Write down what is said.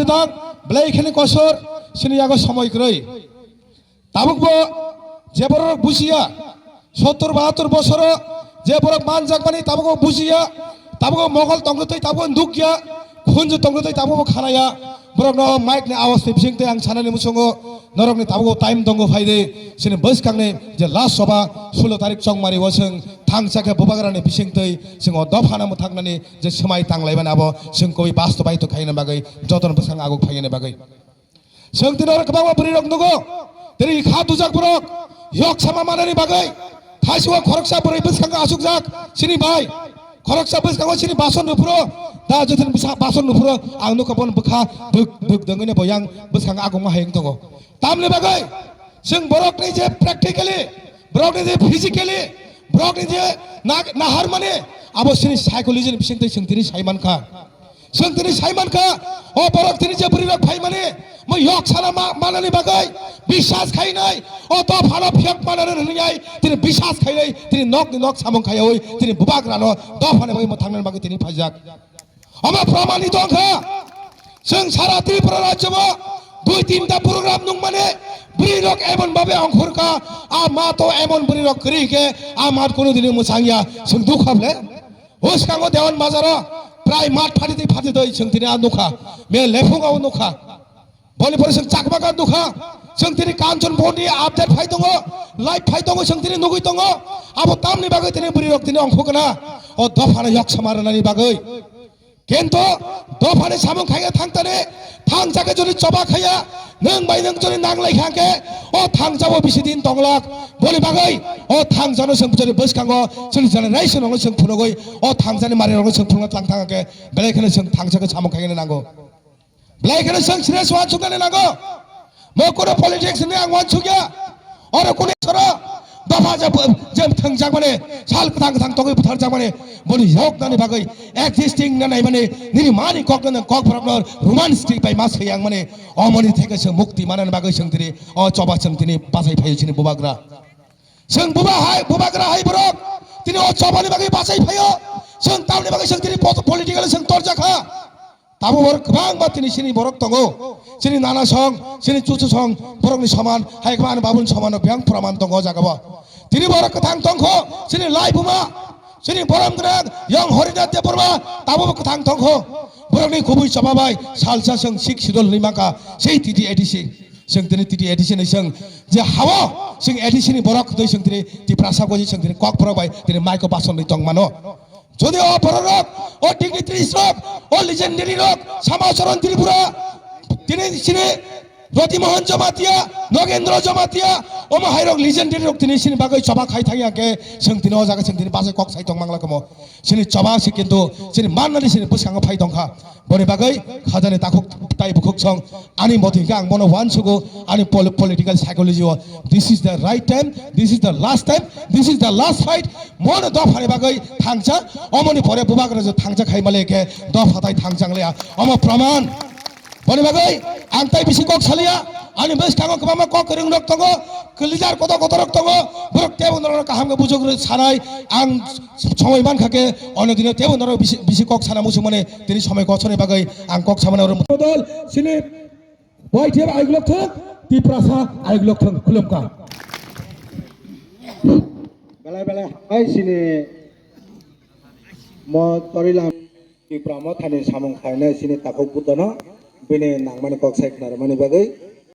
bedang belai khani kosor sini yago সময় kroi tabukbo je borok busia 70-72 বছর যে borok manjakmani tabukbo busia tabukbo mogol tonggotoi tabukbo ndukya khunju tonggotoi tabukbo khanaya borok no mic ni awas ni bisingte ang chanani musungo norok ni tabukbo time tongo phaide sini boskangni je last soba 16 tarik chongmari waseng thangchake bobagrani bisingtei singo dofana mu thangnani je somai tanglaiban abo singkoi bastobai to khaina bagai joton bosang aguk phaine bagai sing tinor kabangma brirok nugo teri kha dujak borok yok sama manani bagai thasiwa khoroksa borai bosang asukjak sini bai khoroksa bosang sini bason nupuro da jotin bason nupuro ang nukapon bukha buk dengene boyang bosang aguk ma hayeng tongo tamle bagai sing borok ni je practically borok ni je physically borok ni je nahar mane abo sini psychology ni bisingtei sing tini saimanka sing tini saimanka o borok tini je brirok phai mane mo yok sala manani bagai বিশ্বাস খাই নাই ও তো ভালো ফিয়ক মানারে নিয়াই তিনি বিশ্বাস খাই নাই তিনি নক সামং খাই ওই তিনি বুবাক রানো দফানে বই মথাংনার বাগে তিনি ফাইজাক আমা প্রমাণিত খা जों সারা ত্রিপুরা রাজ্যমা 2-3টা প্রোগ্রাম নুং মানে বৃরক এমন ভাবে অংখরকা আমা তো এমন বৃরক করিকে আমার কোনদিন মুসাংয়া जों দুখাবলে ওসকাঙ্গ দেওয়ান বাজারা প্রায় মাঠ ফাটিতে ফাটিতে जों তিনি আ নুখা মে লেফুগাও নুখা বলি পরে जों চাকবাকা নুখা जों তিনি কাঞ্চন বনি আপডেট ফাই দङ লাইভ ফাই দङ जों তিনি নুগৈ দङ আবো তামনি বাগৈ তিনি বৃরক তিনি অংখগনা ও দফানে yok সামারনানি বাগৈ কিন্তু দফানে সামং খাইয়া থাংতানে থাংজাকে যদি চবা খাইয়া নং বাই নং যদি নাংলাই খাকে ও থাংজাবো বেশি দিন দংলাক বলি বাগৈ ও থাংজানো जों যদি বসকাঙ্গ जों জেনারেশন অং जों ফুনগৈ ও থাংজানি মারি রং जों ফুনगा थांगे बेलायखाने जों थांजाके सामं खाइनो नांगौ बेलायखाने जों सिरियास वान सुगानो नांगौ mo kono politics ni ang wan chugya ora kuni sara dapha jam thangjak mane sal thang togi buthar jak mane boni yok nani bagai existing na nai mane niri mani kok na kok problem romantic bai mas yang mane omoni theke se mukti manan bagai sing tini o choba sing tini basai phai chini bubagra sing bubagra hai borok tini o choba ni bagai basai phayo sing tamni bagai sing tini political sing torja kha তাবো বরক বাং বা তিনি সিনি বরক তঙ্গো সিনি নানা song সিনি চুচু song বরকনি সমান হাইকমান বাবুন সমান ব্যাং প্রমাণ তঙ্গো জাগাবো তিনি বরক থাং তঙ্গো সিনি লাইফুমা সিনি বরমগ্রাং young Harinath Debbarma তাবো থাং তঙ্গো বরকনি খুবই সবাবাই সালসা সং সিক সিদল নিমাকা সেই টিটি এডিসি जों তিনি টিটি এডিসি जों যে হাওয়া जों এডিসিনি বরক দই जों তিনি তি প্রাসা গজি जों তিনি কক ফরবাই তিনি মাইকো বাসন নি তংমানো যদি ও বড়রক ও ডিগনিটারি রক ও লিজেন্ডারি রক সমাচরণ ত্রিপুরা তিনি সিনে রতিমোহন জমাতিয়া নগেন্দ্র জমাতিয়া ও মাহাইরক লিজেন্ডারি রক তিনি সিনে বাগৈ চবা খাই থাকি जों তিনি ও জায়গা जों তিনি বাসে কক সাই তংমাংলা কমো সিনে চবা সি কিন্তু সিনে মাননানি সিনে বসাঙ্গ ফাই দংখা বনি বাগৈ খাজানে তাখক তাই বুখক সং আনি মথিকা আং মনো ওয়ান সুগো আনি political psychology this is the right time this is the last time this is the last fight মন দফারে বাগৈ থাংচা অমনি পরে বুবাগরে যে থাংচা খাইমালেকে দফাতাই থাংচাংলিয়া অম প্রমাণ বনি বাগৈ আং তাই বিসি কক সালিয়া আনি বেস কাঙ্গ কমামা কক রিং রক তঙ্গ কলিজার কত রক তঙ্গ বরক তেবনর কাহামগে বুজগ্রে সানাই আং সময় মান খাকে অন্যদিন তেবনর বিসি কক সানা মুসু মানে তিনি সময় কছনে বাগৈ আং কক সামানে ওর বদল সিনি বয়থের আইগলক থক তিপ্রাসা আইগলক থক খুলমকা বেলা হাই সিনি ম তরিলাম তিপ্রাম থানি সামং খাইনা সিনি তাকক বুদন বেনে নাংমানি কক সাইকনার মানি বাগৈ